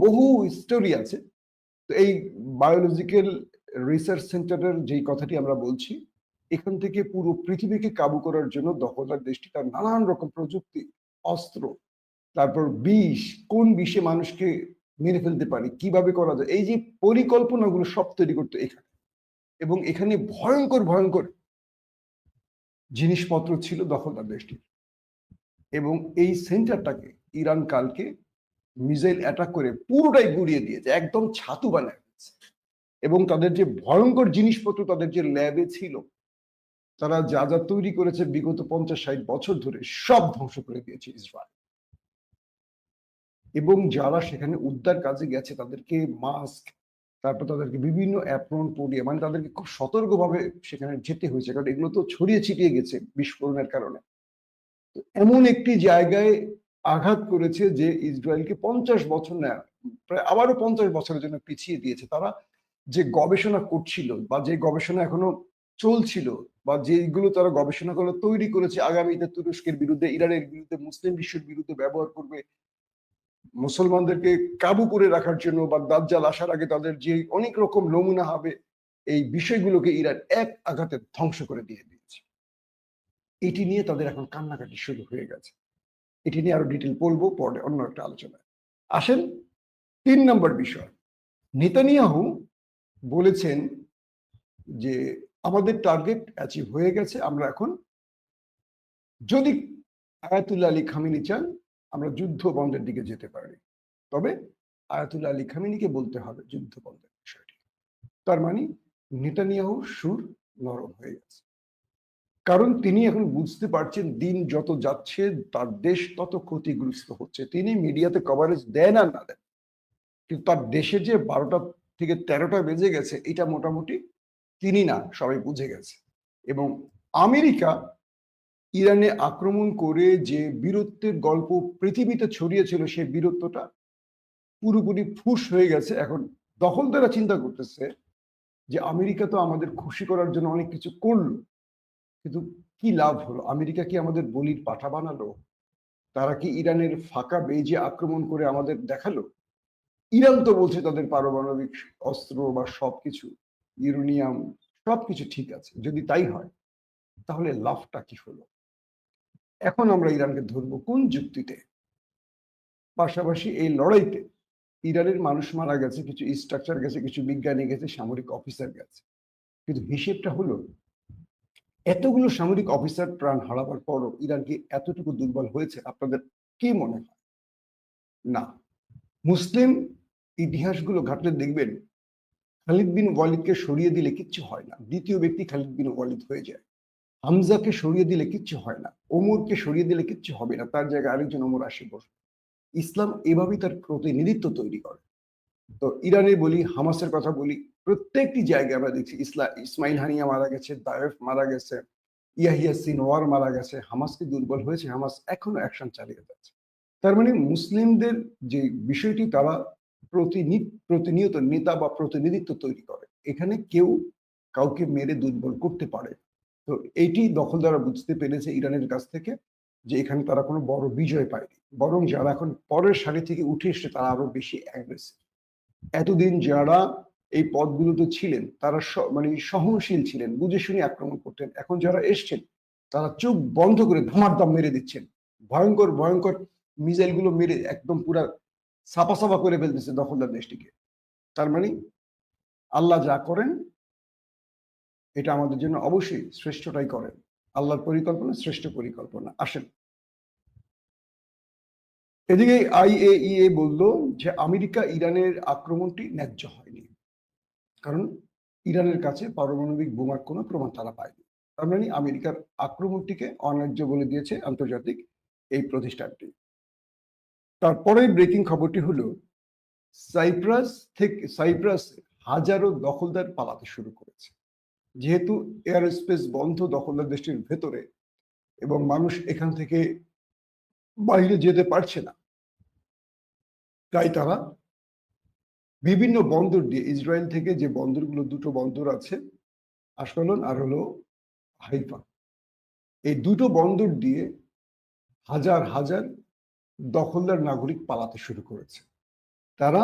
বহু স্টোরি আছে। তো এই বায়োলজিক্যাল রিসার্চ সেন্টারের যেই কথাটি আমরা বলছি, এখান থেকে পুরো পৃথিবীকে কাবু করার জন্য দখলদার দেশটি তার নানান রকম প্রযুক্তি, অস্ত্র, তারপর বিষ, কোন বিষে মানুষকে মেরে ফেলতে পারে, কিভাবে করা যায়, এই যে পরিকল্পনাগুলো সব তৈরি করতো এখানে। এবং এখানে ভয়ঙ্কর ভয়ঙ্কর জিনিসপত্র ছিল দখলদার দেশটির। এবং এই সেন্টারটাকে ইরান কালকে মিসাইল অ্যাটাক করে পুরোটাই গুড়িয়ে দিয়েছে, একদম ছাতু বানায় ফেলছে। এবং তাদের যে ভয়ঙ্কর জিনিসপত্র তাদের যে ল্যাবে ছিল, তারা যা যা তৈরি করেছে বিগত 50-60 বছর ধরে সব ধ্বংস করে দিয়েছে ইসরায়েল। এবং যারা সেখানে উদ্ধার কাজে গেছে তাদেরকে মাস্ক, তারপর তাদেরকে বিভিন্ন অ্যাপ্রন পরিয়ে, মানে তাদেরকে খুব সতর্কভাবে সেখানে যেতে হয়েছে, কারণ এগুলো তো ছড়িয়ে ছিটিয়ে গেছে বিস্ফোরণের কারণে। এমন একটি জায়গায় আঘাত করেছে যে ইসরায়েলকে 50 বছর না, প্রায় আবারও 50 বছরের জন্য পিছিয়ে দিয়েছে। তারা যে গবেষণা করছিল বা যে গবেষণা এখনো চলছিল বা যেগুলো তারা গবেষণা করে তৈরি করেছে আগামীতে তুরস্কের বিরুদ্ধে, ইরানের বিরুদ্ধে, মুসলিম বিশ্বের বিরুদ্ধে ব্যবহার করবে, মুসলমানদেরকে কাবু করে রাখার জন্য বা দাজ্জাল আসার আগে তাদের যে অনেক রকম নমুনা হবে, এই বিষয়গুলোকে ইরান এক আঘাতে ধ্বংস করে দিয়ে দিয়েছে। এটি নিয়ে তাদের এখন কান্নাকাটি শুরু হয়ে গেছে। এটি নিয়ে আরো ডিটেল বলবো পরে অন্য একটা আলোচনায়। আসেন 3 নম্বর বিষয়। নেতানিয়াহু বলেছেন যে আমাদের টার্গেট অ্যাচিভ হয়ে গেছে, আমরা এখন যদি আয়াতুল্লাহ আলী খামেনি চান আমরা যুদ্ধ বন্ধের দিকে যেতে পারি, তবে আয়াতুল্লাহ আলী খামেনিকে বলতে হবে যুদ্ধ বন্ধের বিষয়টি। তার মানে নেতানিয়াহুর সুর নরম হয়ে গেছে, কারণ তিনি এখন বুঝতে পারছেন দিন যত যাচ্ছে তার দেশ তত ক্ষতিগ্রস্ত হচ্ছে। তিনি মিডিয়াতে কভারেজ দেন আর না দেন, কিন্তু তার দেশে যে 12টা থেকে 13টা বেজে গেছে এটা মোটামুটি তিনি না সবাই বুঝে গেছে। এবং আমেরিকা ইরানে আক্রমণ করে যে বীরত্বের গল্প পৃথিবীতে ছড়িয়েছিল সেই বীরত্বটা পুরোপুরি ফুস হয়ে গেছে। এখন দখলদাররা চিন্তা করতেছে যে আমেরিকা তো আমাদের খুশি করার জন্য অনেক কিছু করলো, কিন্তু কি লাভ হলো? আমেরিকা কি আমাদের বলির পাঠা বানালো? তারা কি ইরানের ফাঁকা বেজে আক্রমণ করে আমাদের দেখালো? ইরান তো বলছে তাদের পারমাণবিক অস্ত্র বা সবকিছু, ইউরেনিয়াম সবকিছু ঠিক আছে। যদি তাই হয় তাহলে লাভটা কি হলো? এখন আমরা ইরানকে ধরবো কোন যুক্তিতে? পাশাপাশি এই লড়াইতে ইরানের মানুষ মারা গেছে, কিছু স্ট্রাকচার গেছে, কিছু বিজ্ঞানী গেছে, সামরিক অফিসার গেছে, কিন্তু হিসেবটা হলো এতগুলো সামরিক অফিসার প্রাণ হারাবার পরও ইরান কি এতটুকু দুর্বল হয়েছে? আপনাদের কি মনে হয়? না। মুসলিম ইতিহাসগুলো ঘাটলে দেখবেন খালিদ বিন ওয়ালিদকে সরিয়ে দিলে কিচ্ছু হয় না, দ্বিতীয় ব্যক্তি খালিদ বিন ওয়ালিদ হয়ে যায়। হামজাকে সরিয়ে দিলে কিচ্ছু হয় না, ওমরকে সরিয়ে দিলে কিচ্ছু হবে না, তার জায়গায় আরেকজন ওমর আসে বসবে। ইসলাম এভাবেই তার প্রতিনিধিত্ব তৈরি করে। তো ইরানে বলি, হামাসের কথা বলি, প্রত্যেকটি জায়গায় আমরা দেখছি ইসমাইল হানিয়া মারা গেছে, দায়েফ মারা গেছে, ইয়াহিয়া সিনওয়ার মারা গেছে। হামাস কি দুর্বল হয়েছে? হামাস এখনো অ্যাকশন চালিয়ে যাচ্ছে। তার মানে মুসলিমদের যে বিষয়টি, তারা প্রতিনিয়ত নেতা বা প্রতিনিধিত্ব তৈরি করে, এখানে কেউ কাউকে মেরে দুর্বল করতে পারে। তো এটি দখলদাররা বুঝতে পেরেছে ইরানের কাছ থেকে, যে এখানে তারা কোনো বড় বিজয় পায়নি, বরং যারা এখন পরের সারি থেকে উঠে এসছে তারা আরো বেশি অ্যাগ্রেসিভ। এতদিন যারা এই পদগুলোতে ছিলেন তারা মানে সহনশীল ছিলেন, বুঝে শুনে আক্রমণ করতেন। এখন যারা এসছেন তারা চোখ বন্ধ করে ধামারদাম মেরে দিচ্ছেন, ভয়ঙ্কর ভয়ঙ্কর মিসাইল গুলো মেরে একদম পুরা সাপা সাপা করে ফেলতেছে দখলদার দেশটিকে। তার মানে আল্লাহ যা করেন এটা আমাদের জন্য অবশ্যই শ্রেষ্ঠটাই করেন। আল্লাহর পরিকল্পনা শ্রেষ্ঠ পরিকল্পনা। আসেন, এদিকে IAEA বলল যে আমেরিকা ইরানের আক্রমণটি ন্যায্য হয়নি, কারণ ইরানের কাছে পারমাণবিক বোমার কোনো প্রমাণ তারা পায়নি। তার মানে আমেরিকার আক্রমণটিকে অন্যায্য বলে দিয়েছে আন্তর্জাতিক এই প্রতিষ্ঠানটি। তারপরে ব্রেকিং খবরটি হলো সাইপ্রাস হাজারো দখলদার পালাতে শুরু করেছে। যেহেতু এয়ার স্পেস বন্ধ দখলদার দেশটির ভেতরে এবং মানুষ এখান থেকে বাইরে যেতে পারছে না, তাই তারা বিভিন্ন বন্দর দিয়ে, ইসরায়েল থেকে যে বন্দরগুলো, দুটো বন্দর আছে, আশকালন আর হলো হাইফা, এই দুটো বন্দর দিয়ে হাজার হাজার দখলদার নাগরিক পালাতে শুরু করেছে। তারা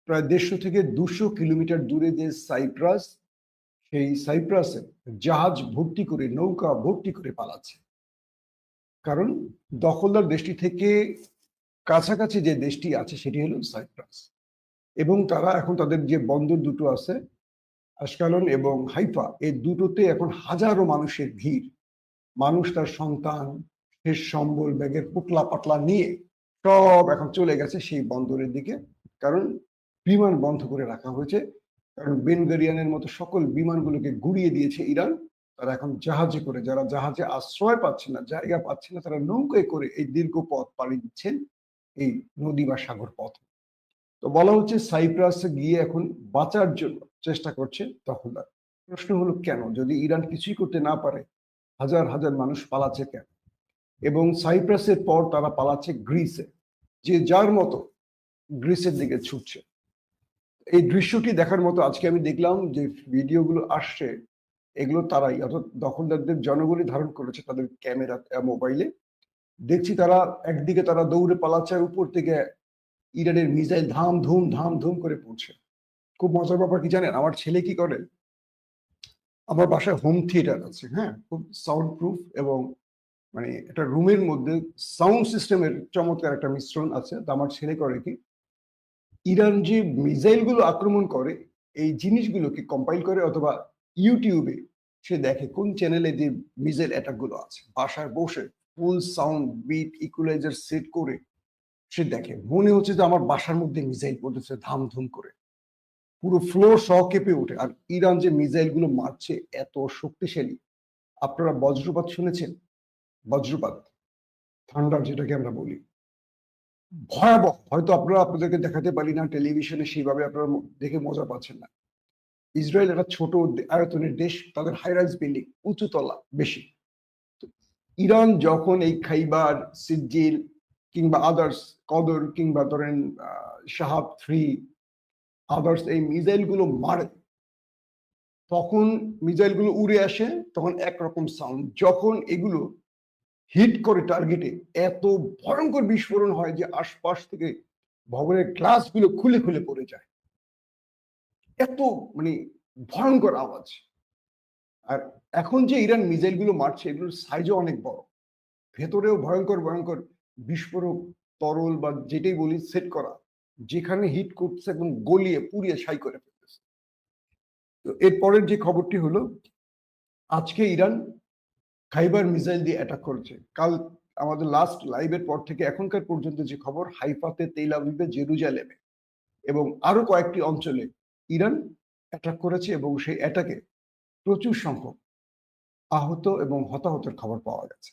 প্রায় 150 থেকে 200 কিলোমিটার দূরে যে সাইপ্রাস, সেই সাইপ্রাসে জাহাজ ভর্তি করে, নৌকা ভর্তি করে পালাচ্ছে। কারণ দখলদার দেশটি থেকে কাছাকাছি যে দেশটি আছে সেটি হলো সাইপ্রাস, এবং তারা এখন তাদের যে বন্দর দুটো আছে, আশকালন এবং হাইফা, এই দুটোতে এখন হাজারো মানুষের ভিড়। মানুষ তার সন্তান, শেষ সম্বল, ব্যাগের পুটলা পাটলা নিয়ে সব এখন চলে গেছে সেই বন্দরের দিকে। কারণ বিমান বন্ধ করে রাখা হয়েছে, কারণ বেনগারিয়ানের মতো সকল বিমানগুলোকে গুড়িয়ে দিয়েছে ইরান। তারা এখন জাহাজে করে, যারা জাহাজে আশ্রয় পাচ্ছে না, জায়গা পাচ্ছে না, তারা নৌকায় করে এই দীর্ঘ পথ পাড়ি দিচ্ছেন, এই নদী বা সাগর পথ। তো বলা হচ্ছে সাইপ্রাসে গিয়ে এখন বাঁচার জন্য চেষ্টা করছে দখলদার। প্রশ্ন হলো কেন? যদি ইরান কিছুই করতে না পারে, হাজার হাজার মানুষ পালাচ্ছে কেন? এবং সাইপ্রাসের পর তারা পালাচ্ছে গ্রিসে, যে যার মতো গ্রিসের দিকে ছুটছে। এই দৃশ্যটি দেখার মতো আজকে আমি দেখলাম যে ভিডিওগুলো আসছে, এগুলো তারাই, অর্থাৎ দখলদারদের জনগণই ধারণ করেছে তাদের ক্যামেরা, মোবাইলে। দেখছি তারা একদিকে তারা দৌড়ে পালাচ্ছে, আর উপর থেকে ইরানের মিসাইল ধাম ধুম করে পড়ছে। খুব মজার ব্যাপার কি জানেন? আমার ছেলে কি করে, আমার বাসায় হোম থিয়েটার আছে, হ্যাঁ, খুব সাউন্ড প্রুফ, এবং মানে একটা রুমের মধ্যে সাউন্ড সিস্টেমের চমৎকার একটা মিশ্রণ আছে। তো আমার ছেলে করে কি, ইরান যে মিসাইল গুলো আক্রমণ করে, এই জিনিসগুলোকে কম্পাইল করে, অথবা ইউটিউবে সে দেখে কোন চ্যানেলে যে মিসাইল অ্যাটাক গুলো আছে, বাসায় বসে full sound beat equaliser set করে সে দেখে। মনে হচ্ছে যে আমার বাসার মধ্যে মিসাইল পড়তেছে ধামধুম করে, পুরো ফ্লোর সহ কেঁপে ওঠে। আর ইরান যে মিসাইল গুলো মারছে এত শক্তিশালী। আপনারা বজ্রপাত শুনেছেন? বজ্রপাত, থান্ডার যেটাকে আমরা বলি, ভয়াবহ। হয়তো আপনারা, আপনাদেরকে দেখাতে পারি না টেলিভিশনে, সেইভাবে আপনারা দেখে মজা পাচ্ছেন না। ইসরায়েল একটা ছোট আয়তনের দেশ, তাদের হাইরাইজ বিল্ডিং, উঁচু তলা বেশি। ইরান যখন এই খাইবার, সিজিল কিংবা আদার্স, কদর কিংবা ধরেন শাহাব 3 আদার্স এই মিসাইল গুলো মারে, তখন মিসাইল গুলো উড়ে আসে, তখন একরকম সাউন্ড। যখন এগুলো হিট করে টার্গেটে, এত ভয়ঙ্কর বিস্ফোরণ হয় যে আশপাশ থেকে ভবনের গ্লাস গুলো খুলে খুলে পড়ে যায়। এত মানে ভয়ঙ্কর আওয়াজ। আর এখন যে ইরান মিসাইল গুলো মারছে, এগুলোর সাইজও অনেক বড়, ভেতরেও ভয়ঙ্কর ভয়ঙ্কর বিস্ফোরক তরল বা যেটাই বলি সেট করা, যেখানে হিট করছে একদম গলিয়ে পুড়িয়ে ছাই করে ফেলতেছে। তো এরপরের যে খবরটি হলো, আজকে ইরান খাইবার মিসাইল দিয়ে অ্যাটাক করেছে। কাল আমাদের লাস্ট লাইভের পর থেকে এখনকার পর্যন্ত যে খবর, হাইফাতে, তেল আবিবে, জেরুজালেমে এবং আরো কয়েকটি অঞ্চলে ইরান অ্যাটাক করেছে, এবং সেই অ্যাটাকে প্রচুর সংখ্যক আহত এবং হতাহতের খবর পাওয়া গেছে।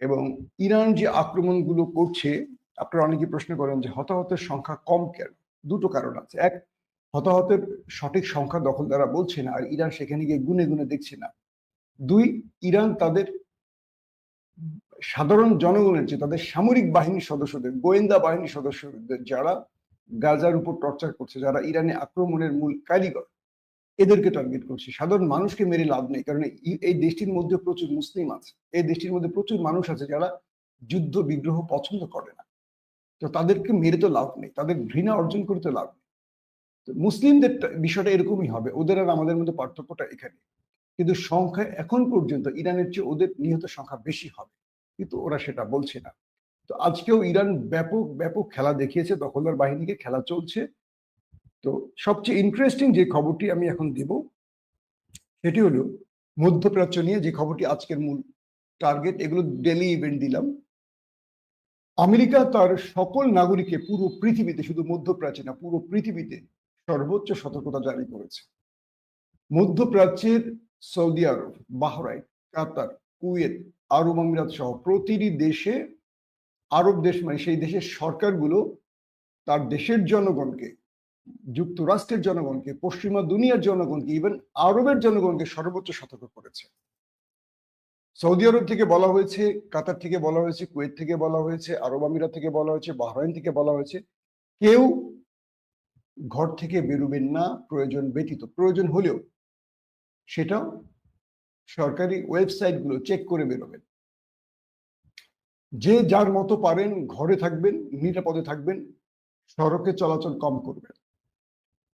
এবং ইরান যে আক্রমণগুলো করছে, আপনারা অনেকে প্রশ্ন করেন যে হতাহতের সংখ্যা কম কেন? দুটো কারণ আছে। এক, হতাহতের সঠিক সংখ্যা দখলদাররা বলছে না, আর ইরান সেখানে গিয়ে গুনে গুনে দেখছে না। দুই, ইরান তাদের সাধারণ জনগণের, যে তাদের সামরিক বাহিনীর সদস্যদের, গোয়েন্দা বাহিনীর সদস্যদের, যারা গাজার উপর টর্চার করছে, যারা ইরানে আক্রমণের মূল কারিগর, এদেরকে টার্গেট করছে। সাধারণ মানুষকে মেরে লাভ নেই, কারণ এই দেশটির মধ্যে প্রচুর মুসলিম আছে, এই দেশটির মধ্যে প্রচুর মানুষ আছে যারা যুদ্ধ বিগ্রহ পছন্দ করে না। তো তাদেরকে মেরে তো লাভ নেই, তাদের ঘৃণা অর্জন করে তো লাভ নেই। তো মুসলিমদের বিষয়টা এরকমই হবে, ওদের আর আমাদের মধ্যে পার্থক্যটা এখানে। কিন্তু সংখ্যা এখন পর্যন্ত ইরানের চেয়ে ওদের নিহত সংখ্যা বেশি হবে, কিন্তু ওরা সেটা বলছে না। তো আজকেও ইরান ব্যাপক ব্যাপক খেলা দেখিয়েছে, দখলদার বাহিনীকে, খেলা চলছে। তো সবচেয়ে ইন্টারেস্টিং যে খবরটি আমি এখন দেব, সেটি হলো মধ্যপ্রাচ্য নিয়ে যে খবরটি আজকের মূল টার্গেট। এগুলো ডেলি ইভেন্ট দিলাম। আমেরিকা তার সকল নাগরিককে পুরো পৃথিবীতে, শুধু মধ্যপ্রাচ্যে না, পুরো পৃথিবীতে সর্বোচ্চ সতর্কতা জারি করেছে। মধ্যপ্রাচ্যের সৌদি আরব, বাহরাইন, কাতার, কুয়েত, আরব আমিরাত সহ প্রতিটি দেশে, আরব দেশ মানে সেই দেশের সরকারগুলো তার দেশের জনগণকে, যুক্তরাষ্ট্রের জনগণকে, পশ্চিমা দুনিয়ার জনগণকে, ইভেন আরবের জনগণকে সর্বোচ্চ সতর্ক করেছে। সৌদি আরব থেকে বলা হয়েছে, কাতার থেকে বলা হয়েছে, কুয়েত থেকে বলা হয়েছে, আরব আমিরাত থেকে বলা হয়েছে, বাহরাইন থেকে বলা হয়েছে, কেউ ঘর থেকে বেরোবেন না প্রয়োজন ব্যতীত। প্রয়োজন হলেও সেটাও সরকারি ওয়েবসাইটগুলো চেক করে বেরোবেন। যে যার মতো পারেন ঘরে থাকবেন, নিরাপদে থাকবেন, সড়কে চলাচল কম করবে।